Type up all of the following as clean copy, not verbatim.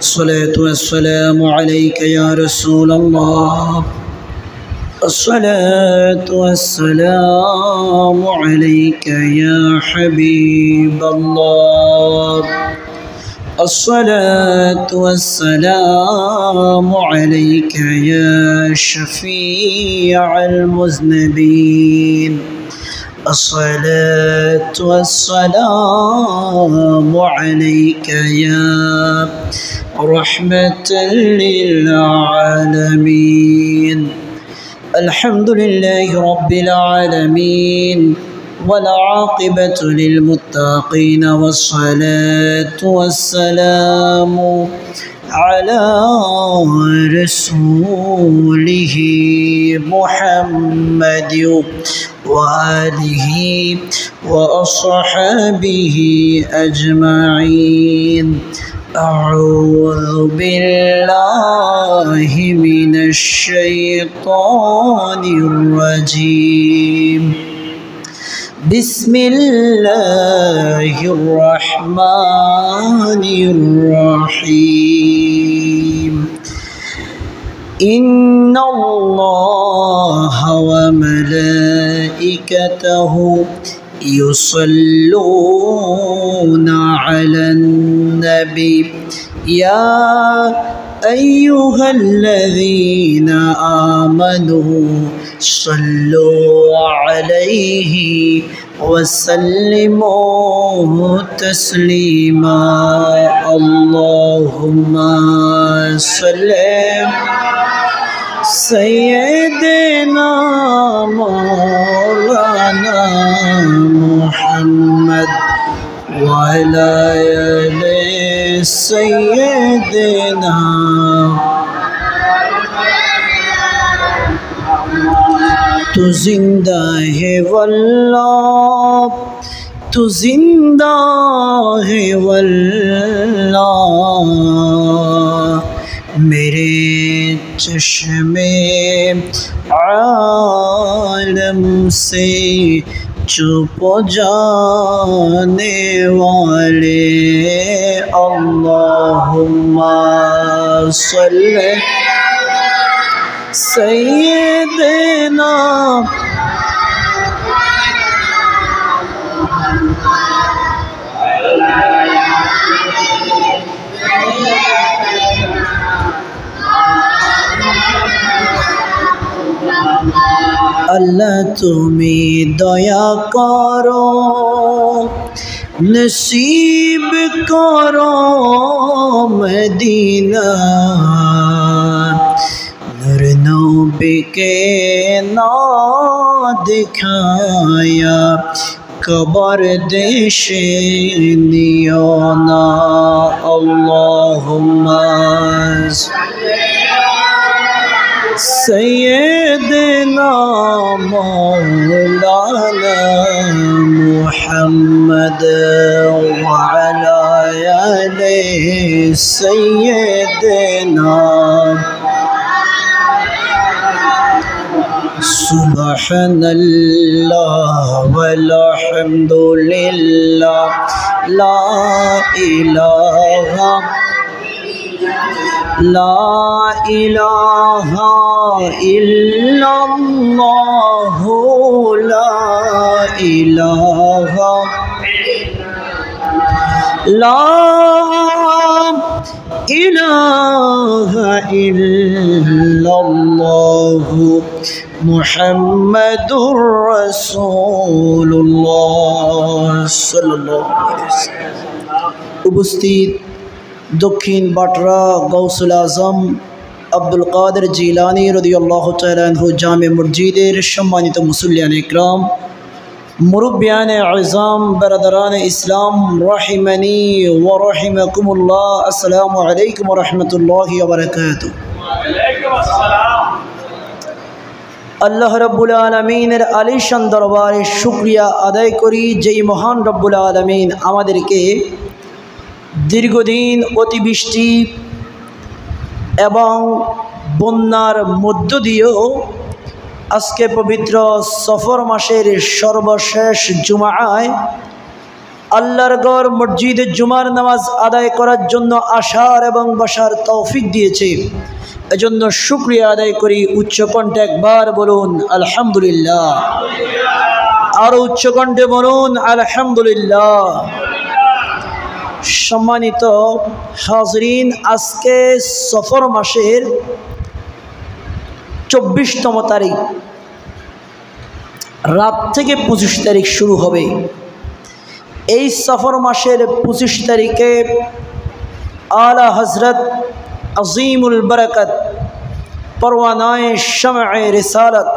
الصلاة والسلام عليك يا رسول الله الصلاة والسلام عليك يا حبيب الله الصلاة والسلام عليك يا شفيع المذنبين الصلاة والسلام عليك يا رحمة للعالمين الحمد لله رب العالمين والعاقبة للمتقين والصلاة والسلام على رسوله محمد وآله وأصحابه أجمعين أعوذ بالله من الشيطان الرجيم بسم الله الرحمن الرحيم إن الله وملائكته يصلون على النبي يا أيها الذين آمنوا صلوا عليه وسلموا تسليما اللهم صل سيدنا مولانا محمد وعلى آل سيدنا تو زندہ ہے واللہ تو زندہ ہے واللہ میرے چشم عالم سے چھپ جانے والے اللہم صلی سیدنا اللہ تمہیں دیا کرو نصیب کرو مدینہ نور نبی کے نا دکھایا قبر دشنیانا اللہم سیدنا مولانا محمد وعلى آل سیدنا سبحان اللہ والحمد للہ لا الہ الا اللہ لا الہ الا اللہ محمد رسول اللہ صلی اللہ علیہ وسلم উপস্থিত দক্ষিণ বাটরা গৌসুল আজম আব্দুল কাদের জিলানী রাদিয়াল্লাহু তাআলা আনহু জামে মসজিদের সম্মানিত মুসল্লিয়ান ইকরাম মুরব্বিয়ান আযম বরদারান ইসলাম রাহিমানি ওয়া রাহিমাকুমুল্লাহ আসসালামু আলাইকুম ওয়া রাহমাতুল্লাহি ওয়া বারাকাতুহু ওয়ালাইকুম আসসালাম আল্লাহ রাব্বুল আলামিনের আলিশান দরবারে শুকরিয়া আদায় করি যেই মহান রব্বুল আলামিন আমাদেরকে দীর্ঘদিন অতিবৃষ্টি এবং বন্যার মধ্য দিয়েও আজকে পবিত্র সফর মাসের সর্বশেষ জুমায় আল্লাহর ঘর মসজিদে জুমার নামাজ আদায় করার জন্য আসার এবং বসার তৌফিক দিয়েছে। এজন্য শুকরিয়া আদায় করি। উচ্চ কণ্ঠে একবার বলুন আলহামদুলিল্লাহ, আরো উচ্চ কণ্ঠে বলুন আলহামদুলিল্লাহ। সম্মানিত হাজরিন, আজকে সফর মাসের 24তম তারিখ, রাত থেকে 25 তারিখ শুরু হবে। এই সফর মাসের 25 তারিখে আলা হজরত আজিমুল বরকত পরওয়ানায়ে শামঈ রিসালত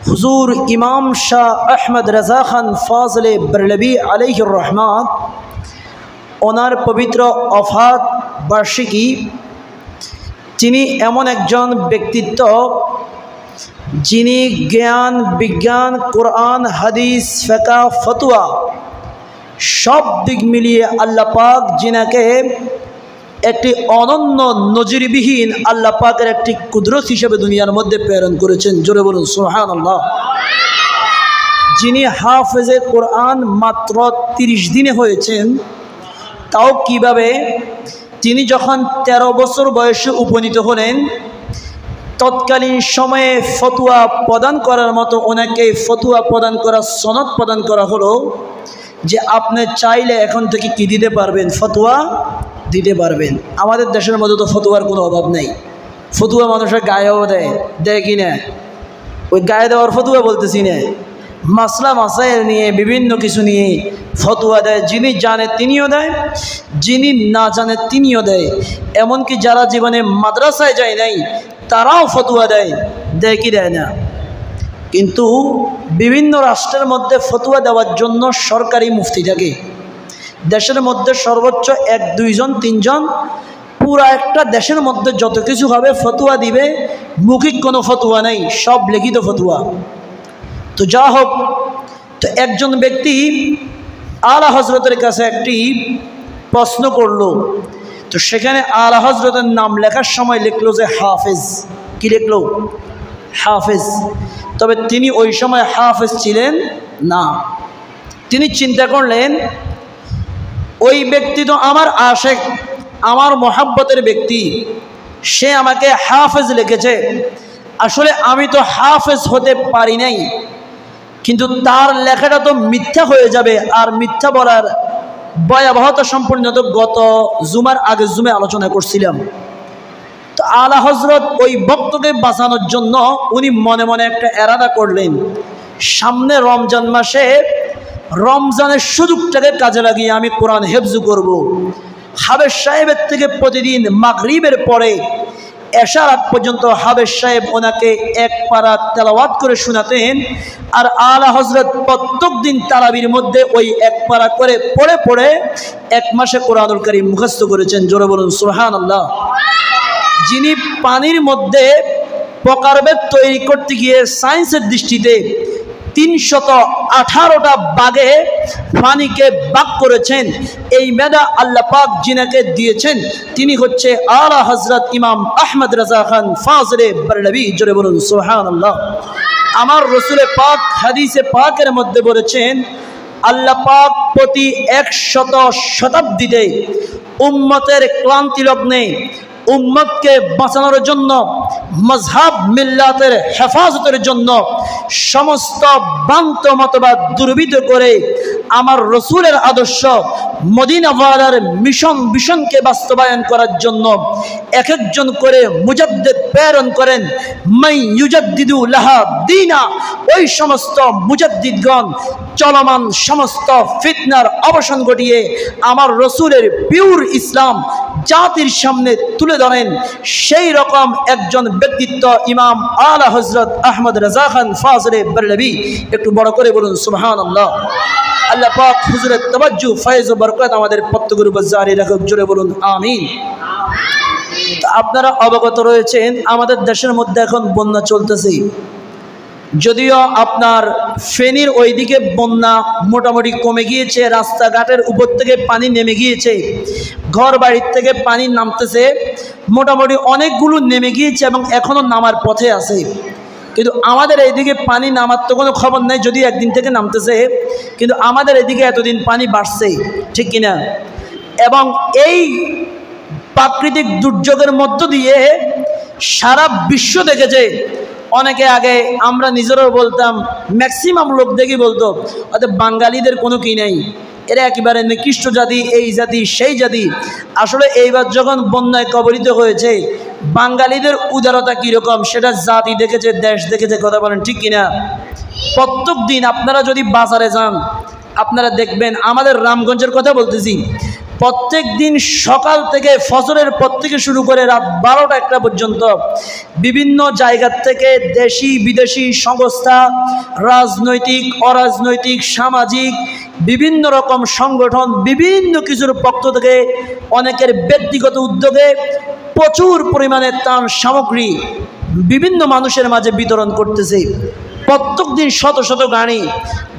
হুজুর ইমাম শাহ আহমদ রাজা খান ফাজলে বরলবী আলাইহির রহমাত ওনার পবিত্র ওফাত বার্ষিকী। তিনি এমন একজন ব্যক্তিত্ব যিনি জ্ঞান, বিজ্ঞান, কোরআন, হাদিস, ফিকহ, ফতোয়া সব দিক মিলিয়ে আল্লাহ পাক যিনাকে একটি অনন্য নজিরবিহীন আল্লাহ পাকের একটি কুদরত হিসেবে দুনিয়ার মধ্যে প্রেরণ করেছেন। জোরে বলুন সুবহানাল্লাহ। যিনি হাফেজে কোরআন মাত্র 30 দিনে হয়েছেন, তাও কিভাবে? তিনি যখন 13 বছর বয়সে উপনীত হলেন, তৎকালীন সময়ে ফতোয়া প্রদান করার মতো ওনাকে ফতোয়া প্রদান করা সনদ প্রদান করা হলো যে আপনি চাইলে এখন থেকে কি দিতে পারবেন? ফতোয়া দিতে পারবেন। আমাদের দেশের মধ্যে তো ফতোয়ার কোনো অভাব নেই। ফতোয়া মানুষের গায়েও দেয় কি না? ওই গায়ে দেওয়ার ফতোয়া বলতেছি না, মাসলা মাসাইল নিয়ে বিভিন্ন কিছু নিয়ে ফতোয়া দেয়। যিনি জানে তিনিও দেয়, যিনি না জানে তিনিও দেয়। এমনকি যারা জীবনে মাদ্রাসায় যায় নাই তারাও ফতোয়া দেয় কি দেয় না? কিন্তু বিভিন্ন রাষ্ট্রের মধ্যে ফতোয়া দেওয়ার জন্য সরকারি মুফতি থাকে। দেশের মধ্যে সর্বোচ্চ 1, 2 জন, 3 জন, পুরা একটা দেশের মধ্যে যত কিছু হবে ফতোয়া দিবে, মৌখিক কোনো ফতোয়া নেই, সব লিখিত ফতোয়া। তো যা হোক, তো একজন ব্যক্তি আলা হজরতের কাছে একটি প্রশ্ন করলো। তো সেখানে আলা হজরতের নাম লেখার সময় লিখলো যে হাফেজ। কি লিখলো? হাফেজ। তবে তিনি ওই সময় হাফেজ ছিলেন না। তিনি চিন্তা করলেন, ওই ব্যক্তি তো আমার আশেক, আমার মোহাব্বতের ব্যক্তি, সে আমাকে হাফেজ লিখেছে। আসলে আমি তো হাফেজ হতে পারি নাই, কিন্তু তার লেখাটা তো মিথ্যা হয়ে যাবে। আর মিথ্যা বলার ভয়াবহতা সম্পূর্ণ তো গত জুমার আগের জুমে আলোচনা করছিলাম। তো আলা হজরত ওই বক্তকে বাঁচানোর জন্য উনি মনে মনে একটা এরাদা করলেন, সামনে রমজান মাসে রমজানের সুযোগটাকে কাজে লাগিয়ে আমি কোরআন হেফজু করব। হাবেজ সাহেবের থেকে প্রতিদিন মাগরিবের পরে এশার আগ পর্যন্ত হাবেজ সাহেব ওনাকে 1 পারা তেলাওয়াত করে শোনাতেন। আর আলা হজরত প্রত্যেক দিন তারাবির মধ্যে ওই 1 পারা করে পড়ে পড়ে 1 মাসে কোরআনুল কারীম মুখস্থ করেছেন। জোরে বলুন সুবহানাল্লাহ। যিনি পানির মধ্যে প্রকারভেদ তৈরি করতে গিয়ে সায়েন্সের দৃষ্টিতে 318টা বাগে পানিকে ভাগ করেছেন, এই মেধা আল্লাহ পাক যিনাকে দিয়েছেন তিনি হচ্ছে আলা হজরত ইমাম আহমদ রাজা খান ফাজলে বরলবী। জোরে বলুন সুবহানাল্লাহ। আমার রসুল পাক হাদিসে পাকের মধ্যে বলেছেন, আল্লাহ পাক প্রতি 100 শতাব্দীতে উম্মতের ক্লান্তি লগ্নে উম্মতকে বাঁচানোর জন্য, মজহাব মিল্লাতের হেফাজতের জন্য সমস্ত ভ্রান্ত মতবাদ দুর্বৃত্ত করে আমার রসুলের আদর্শ মদিনাওয়ালার মিশনকে বাস্তবায়ন করার জন্য এক একজন করে মুজাদ্দিদ প্রেরণ করেন। মাই ইউজাদ্দিদু লাহা দীনা, ওই সমস্ত মুজাদ্দিদগণ চলমান সমস্ত ফিতনার অবসান ঘটিয়ে আমার রসুলের পিওর ইসলাম জাতির সামনে তুলে ধরেন। সেই রকম একজন ব্যক্তিত্ব ইমাম আলা হজরত আহমদ রাজা খান ফাজলে বরলবী। একটু বড় করে বলুন সুবহানাল্লাহ। আল্লাহ পাক হুজুরের তাওয়াজ্জু ফয়েজ ও বরকত আমাদের প্রত্যেকের উপর জারি রাখুক। জোরে বলুন আমিন। আপনারা অবগত রয়েছেন আমাদের দেশের মধ্যে এখন বন্যা চলতেছে। যদিও আপনার ফেনীর ওইদিকে বন্যা মোটামুটি কমে গিয়েছে, রাস্তাঘাটের উপর থেকে পানি নেমে গিয়েছে, ঘর বাড়ির থেকে পানি নামতেছে, মোটামুটি অনেকগুলো নেমে গিয়েছে এবং এখনও নামার পথে আছে। কিন্তু আমাদের এইদিকে পানি নামার তো কোনো খবর নেই, যদি একদিন থেকে নামতেছে, কিন্তু আমাদের এদিকে এতদিন পানি বাড়ছে, ঠিক কিনা? এবং এই প্রাকৃতিক দুর্যোগের মধ্য দিয়ে সারা বিশ্ব দেখেছে। অনেকে আগে আমরা নিজেরাও বলতাম, ম্যাক্সিমাম লোক দেখি বলতো অর্থাৎ বাঙালিদের কোনো কি নেই, এরা একেবারে নিকৃষ্ট জাতি, এই জাতি সেই জাতি। আসলে এইবার যখন বন্যায় কবলিত হয়েছে, বাঙালিদের উদারতা কীরকম সেটা জাতি দেখেছে, দেশ দেখেছে, কথা বলেন ঠিক কিনা? প্রত্যেক দিন আপনারা যদি বাজারে যান আপনারা দেখবেন, আমাদের রামগঞ্জের কথা বলতেছি, প্রত্যেক দিন সকাল থেকে ফজরের পর থেকে শুরু করে রাত 12টা-1টা পর্যন্ত বিভিন্ন জায়গা থেকে দেশি বিদেশি সংস্থা, রাজনৈতিক অরাজনৈতিক সামাজিক বিভিন্ন রকম সংগঠন, বিভিন্ন কিছুর পক্ষ থেকে অনেকের ব্যক্তিগত উদ্যোগে প্রচুর পরিমাণে ত্রাণ সামগ্রী বিভিন্ন মানুষের মাঝে বিতরণ করতেছে। প্রত্যেক দিন শত শত গাড়ি।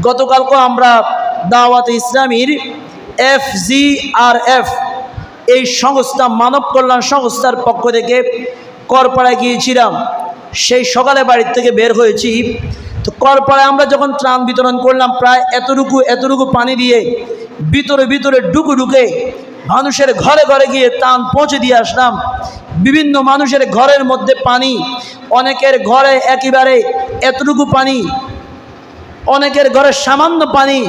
গতকালকে আমরা দাওয়াতে ইসলামীর FGRF এই সংস্থা, মানব কল্যাণ সংস্থার পক্ষ থেকে করপাড়ায় গিয়েছিলাম। সেই সকালে বাড়ির থেকে বের হয়েছি, তো করপাড়ায় আমরা যখন ত্রাণ বিতরণ করলাম, প্রায় এতটুকু পানি দিয়ে ভিতরে ভিতরে ঢুকে মানুষের ঘরে ঘরে গিয়ে ত্রাণ পৌঁছে দিয়ে আসলাম। বিভিন্ন মানুষের ঘরের মধ্যে পানি, অনেকের ঘরে একেবারে এতটুকু পানি, অনেকের ঘরে সামান্য পানি,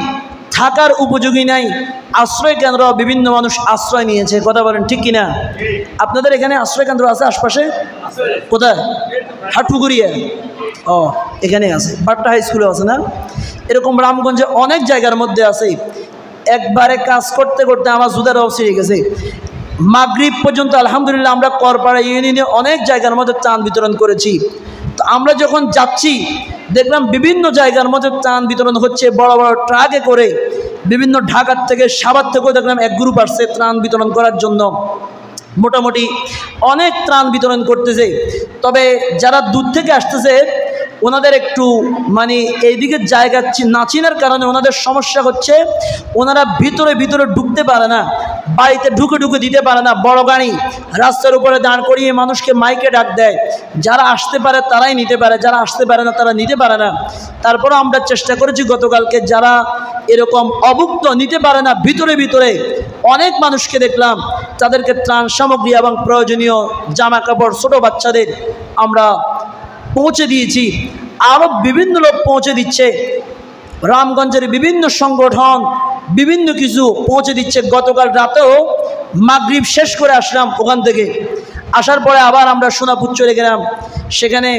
থাকার উপযোগী নাই। আশ্রয় কেন্দ্র বিভিন্ন মানুষ আশ্রয় নিয়েছে, কথা বলেন ঠিক কিনা? আপনাদের এখানে আশ্রয় কেন্দ্র আছে আশপাশে? কোথায়? হাটপুকুরিয়া? ও, এখানে আছে। বাট্টা হাই স্কুলে আছে না? এরকম রামগঞ্জে অনেক জায়গার মধ্যে আছে। একবারে কাজ করতে করতে আমার জুতার অবস্থা হয়ে গেছে। মাগরিব পর্যন্ত আলহামদুলিল্লাহ আমরা করপাড়া ইউনিয়নে অনেক জায়গার মধ্যে ত্রাণ বিতরণ করেছি। তো আমরা যখন যাচ্ছি দেখলাম বিভিন্ন জায়গার মধ্যে ত্রাণ বিতরণ হচ্ছে, বড় বড় ট্রাকে করে। বিভিন্ন ঢাকার থেকে, সাভার থেকেও দেখলাম এক গ্রুপ আসছে ত্রাণ বিতরণ করার জন্য। মোটামুটি অনেক ত্রাণ বিতরণ করতেছে। তবে যারা দূর থেকে আসতেছে ওনাদের একটু মানে এইদিকে জায়গা না চিনার কারণে ওনাদের সমস্যা হচ্ছে, ওনারা ভিতরে ভিতরে ঢুকতে পারে না, বাড়িতে ঢুকে দিতে পারে না। বড় গাড়ি রাস্তার উপরে দাঁড় করিয়ে মানুষকে মাইকে ডাক দেয়, যারা আসতে পারে তারাই নিতে পারে, যারা আসতে পারে না তারা নিতে পারে না। তারপরে আমরা চেষ্টা করেছি গতকালকে, যারা এরকম অভুক্ত নিতে পারে না, ভিতরে ভিতরে অনেক মানুষকে দেখলাম, তাদেরকে ত্রাণ সামগ্রী এবং প্রয়োজনীয় জামা কাপড় ছোট বাচ্চাদের আমরা পৌঁছে দিয়েছি। আরও বিভিন্ন লোক পৌঁছে দিচ্ছে, রামগঞ্জের বিভিন্ন সংগঠন বিভিন্ন কিছু পৌঁছে দিচ্ছে। গতকাল রাতেও মাগরিব শেষ করে আসলাম ওখান থেকে। আসার পরে আবার আমরা সোনাপুর চলে গেলাম। সেখানে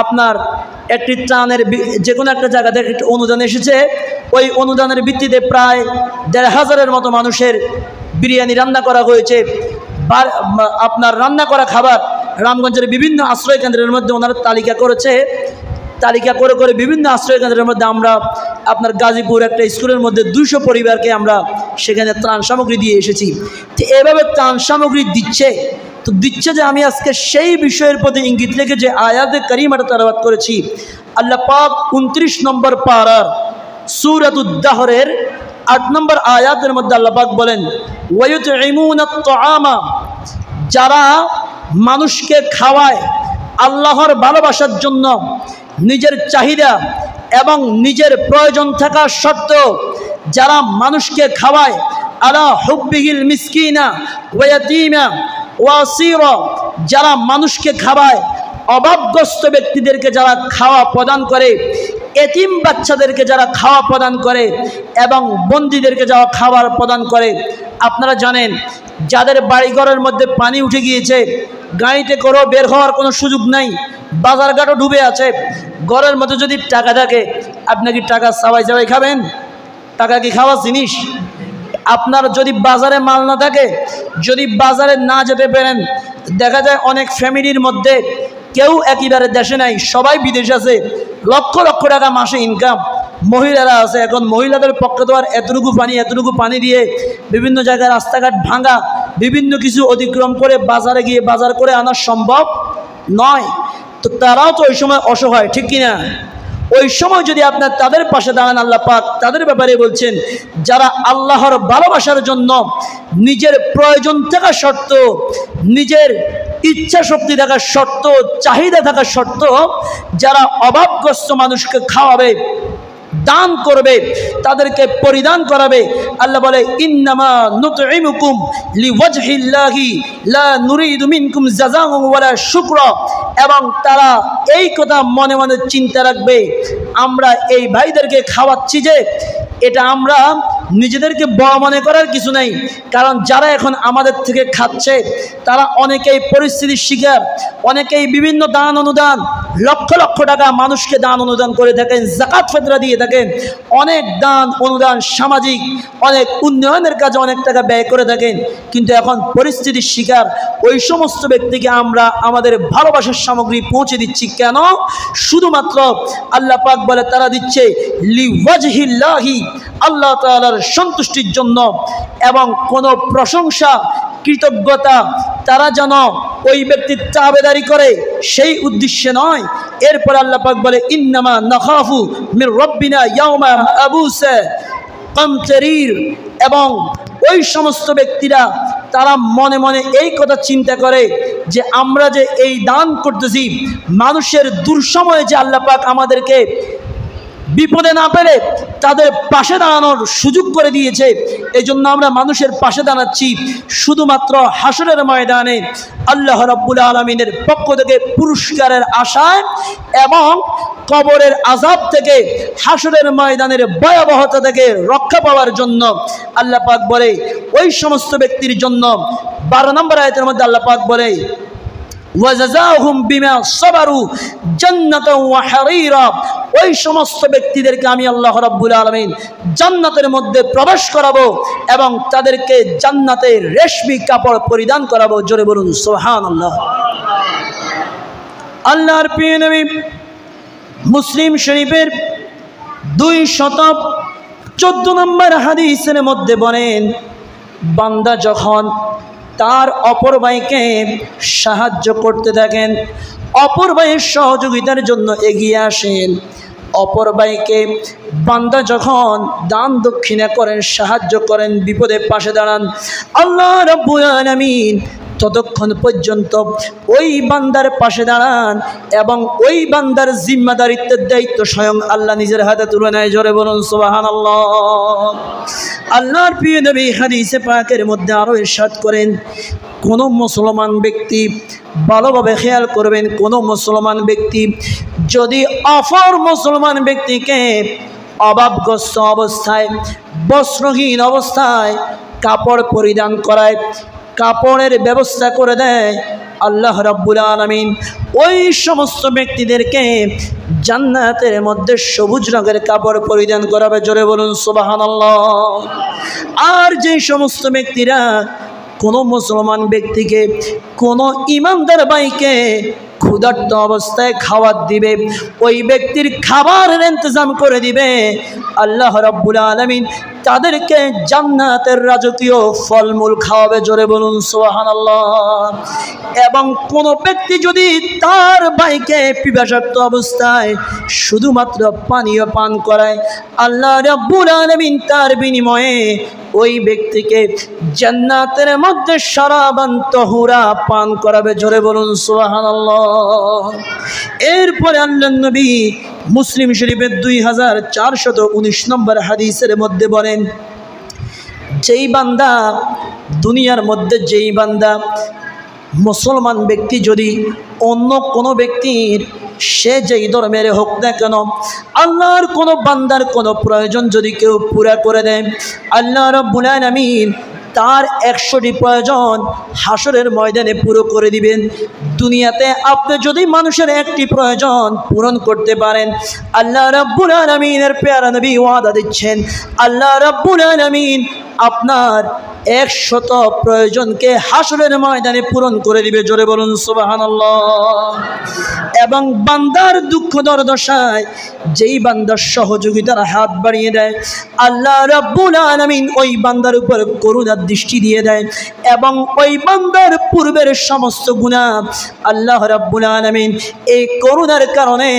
আপনার একটি ত্রাণের যে কোনো একটা জায়গা থেকে একটি অনুদান এসেছে। ওই অনুদানের ভিত্তিতে প্রায় ১,৫০০-এর মতো মানুষের বিরিয়ানি রান্না করা হয়েছে। আপনার রান্না করা খাবার রামগঞ্জের বিভিন্ন আশ্রয় কেন্দ্রের মধ্যে ওনারা তালিকা করেছে। তালিকা করে করে বিভিন্ন আশ্রয় কেন্দ্রের মধ্যে আমরা আপনার গাজীপুর একটা স্কুলের মধ্যে ২০০ পরিবারকে আমরা সেখানে ত্রাণ সামগ্রী দিয়ে এসেছি। তো এভাবে ত্রাণ সামগ্রী দিচ্ছে যে আমি আজকে সেই বিষয়ের প্রতি ইঙ্গিত রেখে যে আয়াতে কারিমাটা তেলাওয়াত করেছি, আল্লাহ পাক ২৯ নম্বর পারার সূরাতুদ দাহরের ৮ নম্বর আয়াতের মধ্যে আল্লাহ পাক বলেন, ওয়ায়ুতঈমুনাত তাআমা, যারা মানুষকে খাওয়ায় আল্লাহর ভালোবাসার জন্য, নিজের চাহিদা এবং নিজের প্রয়োজন থাকা সত্ত্বেও যারা মানুষকে খাওয়ায়, আলা হুব্বিহিল মিসকিনা ওয়া ইয়াতীমা ওয়া আসীরা, যারা মানুষকে খাওয়ায়, অভাবগ্রস্ত ব্যক্তিদেরকে যারা খাওয়া প্রদান করে, এতিম বাচ্চাদেরকে যারা খাওয়া প্রদান করে এবং বন্দীদেরকে যারা খাবার প্রদান করে। আপনারা জানেন যাদের বাড়িঘরের মধ্যে পানি উঠে গিয়েছে, গাড়িতে করেও বের হওয়ার কোনো সুযোগ নাই, বাজারঘাটও ডুবে আছে, ঘরের মধ্যে যদি টাকা থাকে, আপনি কি টাকা চাবাই চাবাই খাবেন? টাকা কি খাওয়া জিনিস? আপনার যদি বাজারে মাল না থাকে, যদি বাজারে না যেতে পারেন, দেখা যায় অনেক ফ্যামিলির মধ্যে কেউ একেবারে দেশে নাই, সবাই বিদেশ আছে, লক্ষ লক্ষ টাকা মাসে ইনকাম, মহিলারা আছে। এখন মহিলাদের পক্ষে তো আর এতটুকু পানি দিয়ে বিভিন্ন জায়গায় রাস্তাঘাট ভাঙা, বিভিন্ন কিছু অতিক্রম করে বাজারে গিয়ে বাজার করে আনা সম্ভব নয়। তো তারাও তো ওই সময় অসহায়, ঠিক কিনা? ওই সময় যদি আপনার তাদের পাশে দাঁড়ান, আল্লাহ পাক তাদের ব্যাপারে বলছেন, যারা আল্লাহর ভালোবাসার জন্য নিজের প্রয়োজন থাকা সত্ত্বেও, নিজের ইচ্ছা শক্তি থাকা সত্ত্বেও, চাহিদা থাকা সত্ত্বেও যারা অভাবগ্রস্ত মানুষকে খাওয়াবে, দান করবে, তাদেরকে পরিধান করাবে। আল্লাহ বলে ইন্নামা নুতইমুকুম লিওয়াজহিল্লাহি লা নুরিদু মিনকুম জাযাআন ওয়ালা শুকরা। এবং তারা এই কথা মনে মনে চিন্তা রাখবে, আমরা এই ভাইদেরকে খাওয়াচ্ছি যে এটা আমরা নিজেদেরকে বড় মনে করার কিছু নেই, কারণ যারা এখন আমাদের থেকে খাচ্ছে তারা অনেকেই পরিস্থিতির শিকার, অনেকেই বিভিন্ন দান অনুদান, লক্ষ লক্ষ টাকা মানুষকে দান অনুদান করে থাকেন, যাকাত ফিতরা দিয়ে থাকেন, অনেক দান অনুদান, সামাজিক অনেক উন্নয়নের কাজে অনেক টাকা ব্যয় করে থাকেন। কিন্তু এখন পরিস্থিতির শিকার ওই সমস্ত ব্যক্তিকে আমরা আমাদের ভালোবাসার সামগ্রী পৌঁছে দিচ্ছি কেন? শুধুমাত্র আল্লাহ পাক বলে তারা দিচ্ছে লিওয়াজহিল্লাহি, আল্লাহ তাআলার সন্তুষ্টির জন্য, এবং কোনো প্রশংসা কৃতজ্ঞতা তারা যেন ওই ব্যক্তির তাবেদারি করে সেই উদ্দেশ্যে নয়। এরপর আল্লাহ পাক বলে ইন্নামা নাখাফু মির রব্বিনা ইয়াওমান আবুসা কামতারির। এবং ওই সমস্ত ব্যক্তিরা তারা মনে মনে এই কথা চিন্তা করে যে আমরা যে এই দান করতেছি, মানুষের দুঃসময়ে যে আল্লাহ পাক আমাদেরকে বিপদে না পেলে তাদের পাশে দাঁড়ানোর সুযোগ করে দিয়েছে, এই জন্য আমরা মানুষের পাশে দাঁড়াচ্ছি। শুধুমাত্র হাসরের ময়দানে আল্লাহ রাব্বুল আলামিনের পক্ষ থেকে পুরস্কারের আশায় এবং কবরের আযাব থেকে, হাসরের ময়দানের ভয়াবহতা থেকে রক্ষা পাওয়ার জন্য আল্লাহ পাক বলে ওই সমস্ত ব্যক্তির জন্য 12 নম্বর আয়াতের মধ্যে আল্লাহ পাক বলে ওয়াজাযাহুম বিমা সাবারু জান্নাতাও ওয়া হারিরা। ওই সমস্ত ব্যক্তিদেরকে আমি আল্লাহ রাব্বুল আলামিন জান্নাতের মধ্যে প্রবেশ করাবো এবং তাদেরকে জান্নাতের রেশমি কাপড় পরিধান করাবো। জোরে বলুন সুবহানাল্লাহ। আল্লাহর প্রিয় নবী মুসলিম শরীফের 214 নম্বর হাদিসের মধ্যে বলেন, বান্দা যখন তার অপর ভাইকে সাহায্য করতে থাকেন, অপর ভাইয়ের সহযোগিতার জন্য এগিয়ে আসেন, অপর ভাইকে বান্দা যখন দান দক্ষিণা করেন, সাহায্য করেন, বিপদে পাশে দাঁড়ান, আল্লাহ রাব্বুল আলামিন ততক্ষণ পর্যন্ত ওই বান্দার পাশে দাঁড়ান এবং ওই বান্দার জিম্মাদারিত্বের দায়িত্ব স্বয়ং আল্লাহ নিজের হাতে তুলে নেয়। জোরে বলুন সুবহানাল্লাহ। আল্লাহর প্রিয় নবী হাদিসে পাকের মধ্যে আরও ইরশাদ করেন, কোনো মুসলমান ব্যক্তি, ভালোভাবে খেয়াল করবেন, কোনো মুসলমান ব্যক্তি যদি অপর মুসলমান ব্যক্তিকে অভাবগ্রস্ত অবস্থায়, বস্ত্রহীন অবস্থায় কাপড় পরিধান করায়, কাপড়ের ব্যবস্থা করে দেয়, আল্লাহ রাব্বুল আলামিন ওই সমস্ত ব্যক্তিদেরকে জান্নাতের মধ্যে সবুজ রঙের কাপড় পরিধান করাবে। জোরে বলুন সুবহানাল্লাহ। আর যে সমস্ত ব্যক্তিরা কোনো মুসলমান ব্যক্তিকে, কোনো ইমানদার ভাইকে ক্ষুধার্ত অবস্থায় খাবার দিবে, ওই ব্যক্তির খাবারের ইন্তজাম করে দিবে, আল্লাহ রাব্বুল আলামিন তাদেরকে জান্নাতের রাজকীয় ফলমূল খাওয়াবে। জোরে বলুন সুবহানাল্লাহ। এবং কোনো ব্যক্তি যদি তার ভাইকে পিপাসার্ত অবস্থায় শুধুমাত্র পানীয় পান করায়, আল্লাহ রাব্বুল আলামিন তার বিনিময়ে ওই ব্যক্তিকে জান্নাতের মধ্যে শরাবান তাহুরা পান করাবে। জোরে বলুন সুবহানাল্লাহ। এরপরে আল্লাহর নবী মুসলিম শরীফের 2419 নম্বর হাদিসের মধ্যে বলেন, যেই বান্দা দুনিয়ার মধ্যে, যেই বান্দা মুসলমান ব্যক্তি যদি অন্য কোনো ব্যক্তির, সে যেই ধর্মের হোক না কেন, আল্লাহর কোনো বান্দার কোনো প্রয়োজন যদি কেউ পুরা করে দেয়, আল্লাহ রাব্বুল আলামিন তার 100টি প্রয়োজন হাসরের ময়দানে পুরো করে দিবেন। দুনিয়াতে আপনি যদি মানুষের একটি প্রয়োজন পূরণ করতে পারেন, আল্লাহ রাব্বুল আলামিনের প্যারা নবী ওয়াদা দিচ্ছেন, আল্লাহ রাব্বুল আলামিন আপনার 100 প্রয়োজনকে হাসরের ময়দানে পূরণ করে দিবে। জোরে বলুন সুবহানাল্লাহ। এবং বান্দার দুঃখ দুর্দশায় যেই বান্দার সহযোগিতার হাত বাড়িয়ে দেয়, আল্লাহ রাব্বুল আলামিন ওই বান্দার উপর করুণার দৃষ্টি দিয়ে দেয় এবং ওই বান্দার পূর্বের সমস্ত গুনাহ আল্লাহ রাব্বুল আলামিন এই করুণার কারণে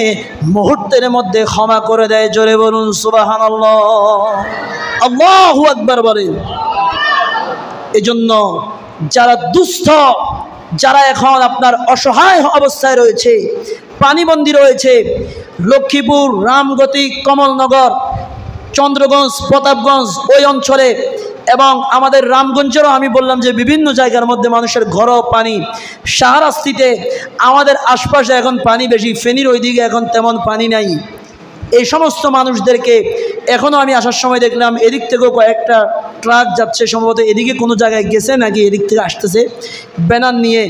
মুহূর্তের মধ্যে ক্ষমা করে দেয়। জোরে বলুন সুবহানাল্লাহ। আল্লাহু আকবার বলেন। এজন্য যারা দুস্থ, যারা এখন আপনার অসহায় অবস্থায় রয়েছে, পানিবন্দী রয়েছে, লক্ষ্মীপুর, রামগতি, কমলনগর, চন্দ্রগঞ্জ, প্রতাপগঞ্জ ওই অঞ্চলে এবং আমাদের রামগঞ্জেরও আমি বললাম যে বিভিন্ন জায়গার মধ্যে মানুষের ঘরও পানি, শাহরাস্তিতে আমাদের আশপাশে এখন পানি বেশি, ফেনীর ওইদিকে এখন তেমন পানি নাই। এই সমস্ত মানুষদেরকে এখনও আমি আসার সময় দেখলাম এদিক থেকেও কয়েকটা ট্রাক যাচ্ছে, সম্ভবত এদিকে কোনো জায়গায় গেছে নাকি এদিক থেকে আসতেছে ব্যানার নিয়ে।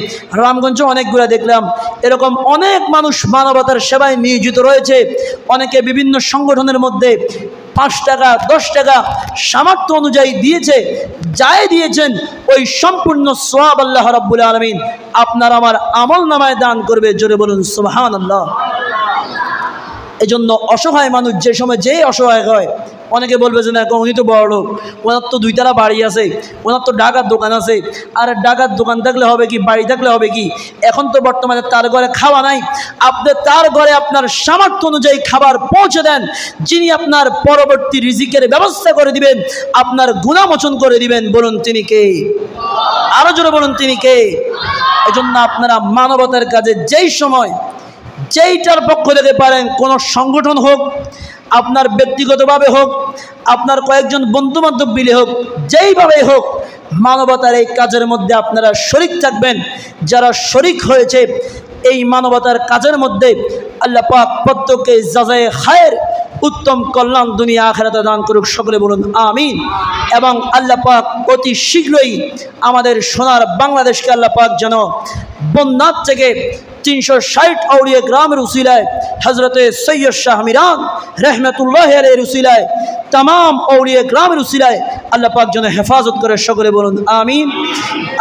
রামগঞ্জে অনেকগুলো দেখলাম, এরকম অনেক মানুষ মানবতার সেবায় নিয়োজিত রয়েছে। অনেকে বিভিন্ন সংগঠনের মধ্যে 5 টাকা 10 টাকা সামর্থ্য অনুযায়ী দিয়েছে। যাই দিয়েছেন ওই সম্পূর্ণ সওয়াব আল্লাহ রাব্বুল আলামিন আপনার আমার আমল নামায় দান করবে। জোরে বলুন সুবহানাল্লাহ। এজন্য অসহায় মানুষ যে সময় যেই অসহায় হয়, অনেকে বলবে যে না উনি তো বড় লোক, ওনার তো 2 তলা বাড়ি আছে, ওনার তো ডাকার দোকান আছে। আর ডাকার দোকান থাকলে হবে কি, বাড়ি থাকলে হবে কি? এখন তো বর্তমানে তার ঘরে খাওয়া নাই, আপনি তার ঘরে আপনার সামর্থ্য অনুযায়ী খাবার পৌঁছে দেন। যিনি আপনার পরবর্তী রিজিকের ব্যবস্থা করে দিবেন, আপনার গুনাহ মোচন করে দিবেন, বলুন তিনি কে? আরো জোরে বলুন তিনি কে? এজন্য আপনারা মানবতার কাজে যেই সময় যেইটার পক্ষ থেকে পারেন, কোনো সংগঠন হোক, আপনার ব্যক্তিগতভাবে হোক, আপনার কয়েকজন বন্ধু বান্ধব মিলে হোক, যেইভাবে হোক, মানবতার এই কাজের মধ্যে আপনারা শরিক থাকবেন। যারা শরিক হয়েছে এই মানবতার কাজের মধ্যে, আল্লাহ পাক প্রত্যেককে জাযায়ে খায়ের, উত্তম কল্যাণ দুনিয়া আখিরাতে দান করুক। সকলে বলুন আমিন। এবং আল্লাহ পাক অতি শীঘ্রই আমাদের সোনার বাংলাদেশকে আল্লাহ পাক যেন বন্যার থেকে 360 আউলিয়া গ্রামের উসিলায়, হজরতে সৈয়দ শাহ মিরান রহমতুল্লাহ আলাইহির উসিলায়, तमाम আউলিয়া গ্রামের উসিলায় আল্লাহ পাক যেন হেফাজত করে। সকলে বলুন আমিন।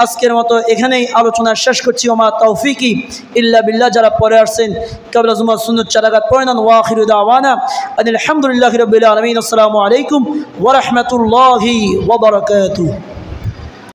আজকের মতো এখানেই আলোচনা শেষ করছি। ওমা তৌফিকি ইল্লা বিল্লাহ। যারা পরে আসছেন ক্বাবলা জুমা সুন্নাত 4 রাকাত পড়ে নেন। ওয়া আখিরু দাওয়ানা আলহামদুলিল্লাহি রাব্বিল আলামিন। আসসালামু আলাইকুম ওয়া রাহমাতুল্লাহি ওয়া বারাকাতুহু।